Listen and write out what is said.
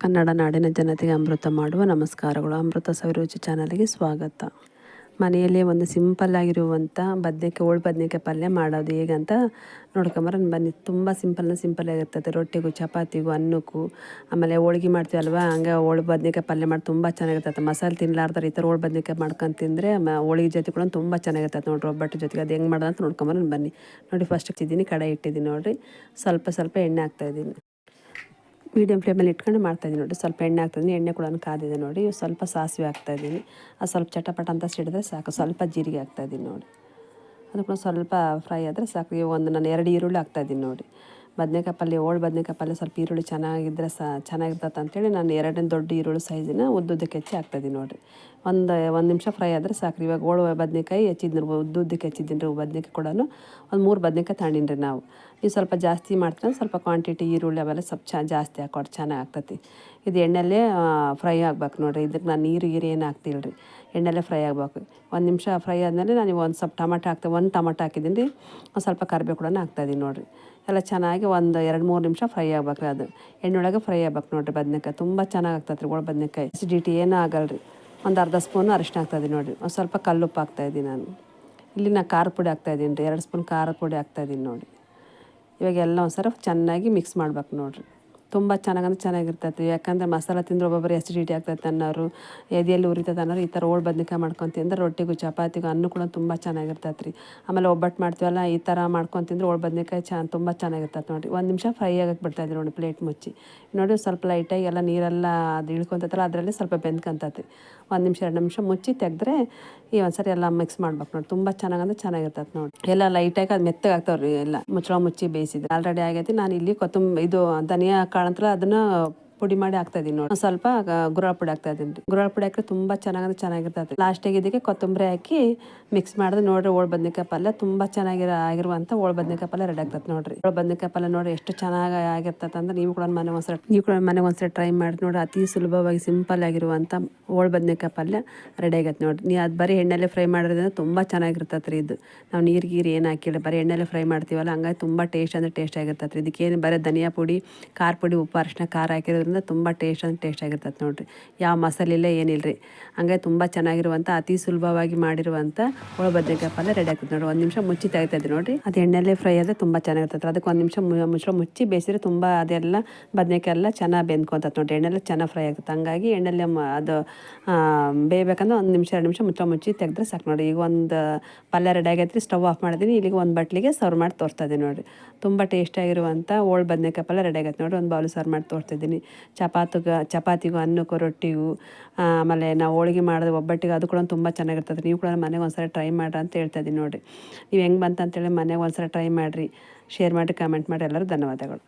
ಕನ್ನಡ ನಾಡಿನ ಜನತೆಗೆ ಅಮೃತ ಮಾಡುವ ನಮಸ್ಕಾರಗಳು. ಅಮೃತ ಸವಿರುಚಿ ಚಾನಲ್ಗೆ ಸ್ವಾಗತ. ಮನೆಯಲ್ಲೇ ಒಂದು ಸಿಂಪಲ್ ಆಗಿರುವಂಥ ಓಳು ಬದನೆಕಾಯಿ ಪಲ್ಯ ಮಾಡೋದು ಹೇಗಂತ ನೋಡ್ಕೊಂಬರೋಣ ಬನ್ನಿ. ತುಂಬ ಸಿಂಪಲ್ ಆಗಿರ್ತದೆ. ರೊಟ್ಟಿಗೂ, ಚಪಾತಿಗೂ, ಅನ್ನಕ್ಕೂ, ಆಮೇಲೆ ಹೋಳ್ಗೆ ಮಾಡ್ತೀವಲ್ವ, ಹಂಗೆ ಓಳು ಬದನೆಕಾಯಿ ಪಲ್ಯ ಮಾಡಿ ತುಂಬ ಚೆನ್ನಾಗಿರ್ತದೆ. ಮಸಾಲೆ ತಿನ್ನಲಾರ್ದಾರೆ ಈ ಥರ ಓಳು ಬದನೆಕಾಯಿ ಮಾಡ್ಕೊಂಡು ತಿಂದರೆ ಹೋಳಿಗೆ ಜೊತೆ ಕೂಡ ತುಂಬ ಚೆನ್ನಾಗಿರ್ತದೆ ನೋಡಿರಿ. ಒಬ್ಬಟ್ಟು ಜೊತೆಗೆ ಅದು ಹೆಂಗೆ ಮಾಡೋದು ಅಂತ ನೋಡ್ಕೊಂಬರೋಣ ಬನ್ನಿ. ನೋಡಿ, ಫಸ್ಟ್ ಇಟ್ಟಿದ್ದೀನಿ, ಕಡಾಯಿ ಇಟ್ಟಿದ್ದೀನಿ ನೋಡಿರಿ. ಸ್ವಲ್ಪ ಎಣ್ಣೆ ಹಾಕ್ತಾಯಿದ್ದೀನಿ. ಮೀಡಿಯಮ್ ಫ್ಲೇಮಲ್ಲಿ ಇಟ್ಕೊಂಡು ಮಾಡ್ತಾಯಿದ್ದೀನಿ ನೋಡಿ. ಸ್ವಲ್ಪ ಎಣ್ಣೆ ಹಾಕ್ತಾಯಿದ್ದೀನಿ. ಎಣ್ಣೆ ಕೂಡ ಕಾದಿದೆ ನೋಡಿ. ಸ್ವಲ್ಪ ಸಾಸಿವೆ ಹಾಕ್ತಾಯಿದ್ದೀನಿ. ಅದು ಸ್ವಲ್ಪ ಚಟಪಟ ಅಂತ ಸಿಡಿದ್ರೆ ಸಾಕು. ಸ್ವಲ್ಪ ಜೀರಿಗೆ ಹಾಕ್ತಾಯಿದ್ದೀನಿ ನೋಡಿ. ಅದು ಕೂಡ ಸ್ವಲ್ಪ ಫ್ರೈ ಆದರೆ ಸಾಕು. ನಾನು 2 ಈರುಳ್ಳಿ ಹಾಕ್ತಾಯಿದ್ದೀನಿ ನೋಡಿ. ಓಳು ಬದನೆಕಾಯಿ ಪಲ್ಯ ಸ್ವಲ್ಪ ಈರುಳ್ಳಿ ಚೆನ್ನಾಗಿದ್ದರೆ ಚೆನ್ನಾಗಿರ್ತದೆ ಅಂತೇಳಿ ನಾನು 2 ದೊಡ್ಡ ಈರುಳ್ಳಿ ಸೈಜಿನ ಉದ್ದುದ್ದಕ್ಕೆ ಹೆಚ್ಚಿ ಹಾಕ್ತಾಯಿದ್ದೀನಿ ನೋಡಿರಿ. ಒಂದು ನಿಮಿಷ ಫ್ರೈ ಆದರೆ ಸಾಕು. ಇವಾಗ ಓಳು ಬದನೆಕಾಯಿ ಹೆಚ್ಚಿದ್ದೀನಿ, ಉದ್ದುದ್ದಕ್ಕೆ ಹೆಚ್ಚಿದ್ದೀನಿ ರೀ. ಬದನೆಕಾಯಿ ಕೂಡ ಒಂದು 3 ಬದನೆಕಾಯಿ ತಗೊಂಡಿನಿ ರೀ ನಾವು. ನೀವು ಸ್ವಲ್ಪ ಜಾಸ್ತಿ ಮಾಡ್ತಾರೆ ಸ್ವಲ್ಪ ಕ್ವಾಂಟಿಟಿ ಈರುಳ್ಳಿ ಅವೆಲ್ಲ ಸ್ವಲ್ಪ ಜಾಸ್ತಿ ಹಾಕೊಡ್ರಿ, ಚೆನ್ನಾಗಿ ಆಗ್ತೈತಿ. ಇದು ಎಣ್ಣೆಲ್ಲೇ ಫ್ರೈ ಆಗ್ಬೇಕು ನೋಡಿರಿ. ಇದಕ್ಕೆ ನಾನು ನೀರು ಏನು ಹಾಕ್ತಿಲ್ಲ ರೀ, ಎಣ್ಣೆಲ್ಲೇ ಫ್ರೈ ಆಗಬೇಕು. 1 ನಿಮಿಷ ಫ್ರೈ ಆದಮೇಲೆ ನಾನು ಒಂದು ಸ್ವಲ್ಪ ಟೊಮೆಟೊ ಹಾಕ್ತೆ. 1 ಟೊಮೆಟೊ ಹಾಕಿದ್ದೀನಿ ರೀ. ಒಂದು ಸ್ವಲ್ಪ ಕರಿಬೇವು ಕೂಡ ಹಾಕ್ತಾಯಿದ್ದೀನಿ ನೋಡಿರಿ. ಎಲ್ಲ ಚೆನ್ನಾಗಿ ಒಂದು 2-3 ನಿಮಿಷ ಫ್ರೈ ಆಗ್ಬೇಕು ರೀ. ಅದು ಎಣ್ಣೆಯೊಳಗೆ ಫ್ರೈ ಆಗ್ಬೇಕು ನೋಡಿರಿ. ಬದನೆಕಾಯಿ ತುಂಬ ಚೆನ್ನಾಗಿ ಆಗ್ತದೆ ರೀ. ಓಳು ಬದನೆಕಾಯಿ ಅಸಿಡಿಟಿ ಏನೂ ಆಗಲ್ಲ ರೀ. ಒಂದು ಅರ್ಧ ಸ್ಪೂನು ಅರಿಶಿನ ಹಾಕ್ತಾಯಿದ್ದೀನಿ ನೋಡಿರಿ. ಒಂದು ಸ್ವಲ್ಪ ಕಲ್ಲುಪ್ಪು ಹಾಕ್ತಾಯಿದ್ದೀನಿ ನಾನು. ಇಲ್ಲಿ ನಾನು ಖಾರ ಪುಡಿ ಹಾಕ್ತಾಯಿದ್ದೀನಿ ರೀ. 2 ಸ್ಪೂನ್ ಖಾರ ಪುಡಿ ಹಾಕ್ತಾಯಿದ್ದೀನಿ ನೋಡಿ. ಇವಾಗ ಎಲ್ಲ ಒಂದ್ಸಲ ಚೆನ್ನಾಗಿ ಮಿಕ್ಸ್ ಮಾಡ್ಬೇಕು ನೋಡಿರಿ. ತುಂಬ ಚೆನ್ನಾಗಿರ್ತೈತೆ. ಯಾಕಂದರೆ ಮಸಾಲೆ ತಿಂದರೆ ಒಬ್ಬೊಬ್ಬರು ಎಸಿಡಿಟಿ ಆಗ್ತೈತೆ ಅನ್ನೋರು, ಎದೆಯಲ್ಲಿ ಉರಿತೈತೆ ಅನ್ನೋರು ಈ ಥರ ಓಳು ಬದನೆಕಾಯಿ ಮಾಡ್ಕೊಂಡು ತಿಂದರೆ ರೊಟ್ಟಿಗೂ, ಚಪಾತಿಗೂ, ಅನ್ನ ಕೂಡ ತುಂಬ ಚೆನ್ನಾಗಿರ್ತೈತೆ ರೀ. ಆಮೇಲೆ ಒಬ್ಬಟ್ಟು ಮಾಡ್ತೀವಲ್ಲ, ಈ ಥರ ಮಾಡ್ಕೊಂಡು ತಿಂದರೆ ಓಳು ಬದನೆಕಾಯಿ ತುಂಬ ಚೆನ್ನಾಗಿರ್ತೈತೆ ನೋಡಿ. 1 ನಿಮಿಷ ಫ್ರೈ ಆಗಕ್ಕೆ ಬಿಡ್ತಾಯಿದ್ದೀನಿ ನೋಡಿ. ಪ್ಲೇಟ್ ಮುಚ್ಚಿ ನೋಡಿ. ಸ್ವಲ್ಪ ಲೈಟಾಗಿ ಎಲ್ಲ ನೀರೆಲ್ಲ ಅದು ಇಳ್ಕೊತೈತಲ್ಲ, ಅದರಲ್ಲಿ ಸ್ವಲ್ಪ ಬೆಂದ್ಕೊಂತೈತಿ. 1 ನಿಮಿಷ 2 ನಿಮಿಷ ಮುಚ್ಚಿ ತೆಗೆದ್ರೆ ಒಂದ್ಸರಿ ಎಲ್ಲ ಮಿಕ್ಸ್ ಮಾಡ್ಬೇಕು ನೋಡಿ. ತುಂಬ ಚೆನ್ನಾಗಿರ್ತೈತೆ ನೋಡಿ. ಎಲ್ಲ ಲೈಟಾಗಿ ಅದು ಮೆತ್ತಗೆ ಆಗ್ತಾವೆ ರೀ. ಎಲ್ಲ ಮುಚ್ಚಿ ಬೇಯಿಸಿದ್ರೆ ಆಲ್ರೆಡಿ ಆಗೈತಿ. ನಾನು ಇಲ್ಲಿ ಇದು ಧನಿಯಾ ಕಾಳಂತ್ರ ಅದನ್ನು ಪುಡಿ ಮಾಡಿ ಹಾಕ್ತಾಯಿದ್ದೀನಿ ನೋಡಿ. ಸ್ವಲ್ಪ ಗುರಾಳ ಪುಡಿ ಹಾಕ್ತಾಯಿದ್ದೀನಿ ರೀ. ಗುರಾಳ ಪುಡಿ ಹಾಕಿ ತುಂಬ ಚೆನ್ನಾಗಿರ್ತೈತೆ. ಲಾಸ್ಟಿಗೆ ಇದಕ್ಕೆ ಕೊತ್ತಂಬರಿ ಹಾಕಿ ಮಿಕ್ಸ್ ಮಾಡಿದ್ರೆ ನೋಡಿರಿ, ಓಳು ಬದನೆಕಾಯಿ ಪಲ್ಯ ತುಂಬ ಆಗಿರುವಂಥ ಓಳು ಬದನೆಕಾಯಿ ಪಲ್ಯ ರೆಡಿ ಆಗ್ತದೆ ನೋಡಿರಿ. ಓಳು ಬದನೆಕಾಯಿ ಪಲ್ಯ ನೋಡಿ ಎಷ್ಟು ಚೆನ್ನಾಗಿ ಆಗಿರ್ತದೆ ಅಂದ್ರೆ ನೀವು ಕೂಡ ಮನೆಗೆ ಒಂದ್ಸರಿ ಟ್ರೈ ಮಾಡಿ ನೋಡಿ. ಅತಿ ಸುಲಭವಾಗಿ ಸಿಂಪಲ್ ಆಗಿರುವಂಥ ಓಳು ಬದನೆಕಾಯಿ ಪಲ್ಯ ರೆಡಿ ಆಗೈತೆ ನೋಡಿ. ನೀವು ಅದು ಬರೀ ಎಣ್ಣೆಲ್ಲೇ ಫ್ರೈ ಮಾಡೋದ್ರಿಂದ ತುಂಬ ಚೆನ್ನಾಗಿರ್ತೈತೆ ರೀ. ಇದು ನಾವು ನೀರು ಏನು ಹಾಕಿಲ್ಲ, ಬರೀ ಎಣ್ಣೆಲ್ಲೇ ಫ್ರೈ ಮಾಡ್ತೀವಲ್ಲ, ಹಂಗಾಗಿ ತುಂಬ ಟೇಸ್ಟ್ ಆಗಿರ್ತೈತೆ ರೀ. ಇದಕ್ಕೇನು ಬರೀ ಧನಿಯಾ ಪುಡಿ, ಖಾರ ಪುಡಿ, ಉಪ್ಪು, ಅರಿಶಿನ, ಖಾರ ಹಾಕಿರೋದ್ರಿಂದ ತುಂಬ ಟೇಸ್ಟ್ ಆಗಿರ್ತೈತೆ ನೋಡಿರಿ. ಯಾವ ಮಸಾಲೆ ಇಲ್ಲ ಏನಿಲ್ಲ ರೀ. ಹಂಗಾಗಿ ತುಂಬ ಚೆನ್ನಾಗಿರುವಂಥ ಅತಿ ಸುಲಭವಾಗಿ ಮಾಡಿರುವಂಥ ಓಳು ಬದನೆಕಾಯಿ ಪಲ್ಯ ರೆಡಿ ಆಗ್ತದೆ ನೋಡಿ. 1 ನಿಮಿಷ ಮುಚ್ಚಿ ತೆಗಿತಾಯಿದ್ದೆ ನೋಡಿ. ಅದು ಎಣ್ಣೆಲ್ಲೇ ಫ್ರೈ ಆದರೆ ತುಂಬ ಚೆನ್ನಾಗಿರ್ತೈತೆ. ಅದಕ್ಕೆ 1 ನಿಮಿಷ ಮುಚ್ಚಿ ಬೇಯಿಸಿದ್ರೆ ತುಂಬ ಅದೆಲ್ಲ ಬದನೆಕಾಯಿ ಎಲ್ಲ ಚೆನ್ನಾಗಿ ಬೆಂದ್ಕೊತೈತೆ ನೋಡಿ. ಎಣ್ಣೆಲ್ಲ ಚೆನ್ನಾಗಿ ಫ್ರೈ ಆಗ್ತದೆ. ಹಂಗಾಗಿ ಎಣ್ಣೆಲ್ಲೇ ಅದು ಬೇಯಬೇಕಂದ್ರೆ 1 ನಿಮಿಷ 2 ನಿಮಿಷ ಮುಚ್ಚಿ ತೆಗೆದ್ರೆ ಸಾಕು ನೋಡಿ. ಈಗ ಒಂದು ಪಲ್ಯ ರೆಡಿ ಆಗೈತೆ ರೀ. ಸ್ಟವ್ ಆಫ್ ಮಾಡಿದ್ದೀನಿ. ಇಲ್ಲಿಗೆ ಒಂದು ಬಟ್ಲಿಗೆ ಸರ್ವ್ ಮಾಡಿ ತೋರಿಸ್ತಾ ಇದ್ದೀನಿ ನೋಡಿ. ತುಂಬ ಟೇಸ್ಟಿಯಾಗಿರುವಂಥ ಓಳು ಬದನೆಕಾಯಿ ಪಲ್ಯ ರೆಡಿ ಆಗೈತೆ ನೋಡಿ. ಒಂದು ಬೌಲ್ ಸರ್ವ್ ಮಾಡಿ ತೋರಿಸ್ತಿದ್ದೀನಿ. ಚಪಾತಿಗೂ, ಅನ್ನಕ್ಕೂ, ರೊಟ್ಟಿಗೂ, ಆಮೇಲೆ ನಾವು ಹೋಳಿಗೆ ಮಾಡೋದು, ಒಬ್ಬಟ್ಟಿಗೆ, ಅದು ಕೂಡ ತುಂಬ ಚೆನ್ನಾಗಿರ್ತದೆ. ನೀವು ಕೂಡ ಮನೆಗೆ ಒಂದ್ಸಲ ಟ್ರೈ ಮಾಡ್ರಿ ಅಂತ ಹೇಳ್ತಾ ಇದ್ದೀನಿ ನೋಡಿ. ನೀವು ಹೆಂಗೆ ಬಂತು ಅಂತೇಳಿ ಮನೆಗೆ ಒಂದ್ಸಲ ಟ್ರೈ ಮಾಡಿರಿ, ಶೇರ್ ಮಾಡಿರಿ, ಕಮೆಂಟ್ ಮಾಡಿ. ಎಲ್ಲರೂ ಧನ್ಯವಾದಗಳು.